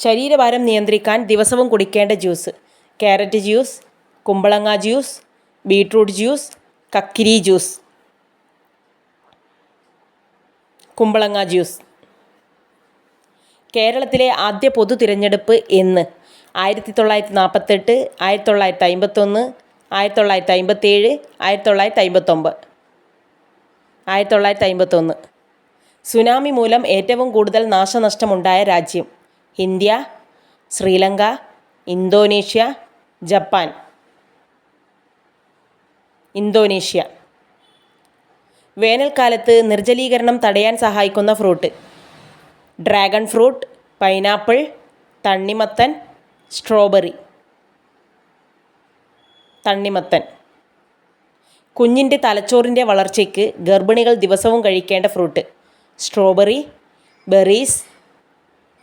ശരീരഭാരം നിയന്ത്രിക്കാൻ ദിവസവും കുടിക്കേണ്ട ജ്യൂസ്: ക്യാരറ്റ് ജ്യൂസ്, കുമ്പളങ്ങ ജ്യൂസ്, ബീട്രൂട്ട് ജ്യൂസ്, കക്കിരി ജ്യൂസ്. കുമ്പളങ്ങ ജ്യൂസ്. കേരളത്തിലെ ആദ്യ പൊതു തിരഞ്ഞെടുപ്പ് എന്ന്? 1948, 1951, 1957, 1959. 1951. സുനാമി മൂലം ഏറ്റവും കൂടുതൽ നാശനഷ്ടമുണ്ടായ രാജ്യം? India, Sri Lanka, Indonesia, Japan. Indonesia. വേനൽക്കാലത്ത് നിർജ്ജലീകരണം തടയാൻ സഹായിക്കുന്ന ഫ്രൂട്ട്: ഡ്രാഗൺ ഫ്രൂട്ട്, പൈനാപ്പിൾ, തണ്ണിമത്തൻ, സ്ട്രോബെറി. തണ്ണിമത്തൻ. കുഞ്ഞിൻ്റെ തലച്ചോറിൻ്റെ വളർച്ചയ്ക്ക് ഗർഭിണികൾ ദിവസവും കഴിക്കേണ്ട fruit: strawberry, berries,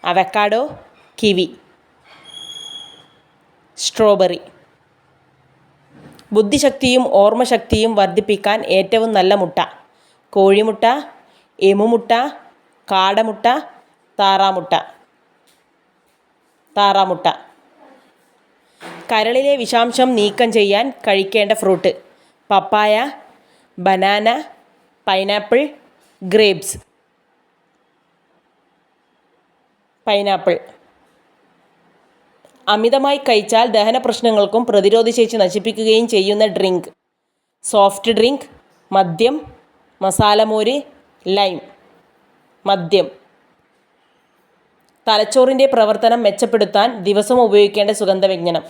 avocado, kiwi. Strawberry. ബുദ്ധിശക്തിയും ഓർമ്മശക്തിയും വർദ്ധിപ്പിക്കാൻ ഏറ്റവും നല്ല മുട്ട: കോഴിമുട്ട, എമുമുട്ട, കാടമുട്ട, താറാമുട്ട. താറാമുട്ട. കരളിലെ വിഷാംശം നീക്കം ചെയ്യാൻ കഴിക്കേണ്ട ഫ്രൂട്ട്: പപ്പായ, ബനാന, പൈനാപ്പിൾ, ഗ്രേപ്സ്. പൈനാപ്പിൾ. അമിതമായി കഴിച്ചാൽ ദഹനപ്രശ്നങ്ങൾക്കും പ്രതിരോധശേഷി നശിപ്പിക്കുകയും ചെയ്യുന്ന ഡ്രിങ്ക്: സോഫ്റ്റ് ഡ്രിങ്ക്, മദ്യം, മസാലമോര്, ലൈം. മദ്യം. തലച്ചോറിൻ്റെ പ്രവർത്തനം മെച്ചപ്പെടുത്താൻ ദിവസവും ഉപയോഗിക്കേണ്ട സുഗന്ധവ്യഞ്ജനം: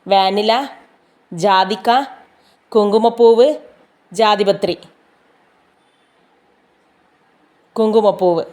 വാനില, ജാതിക്ക, കുങ്കുമപ്പൂവ്, ജാതിപത്രി. കുങ്കുമപ്പൂവ്.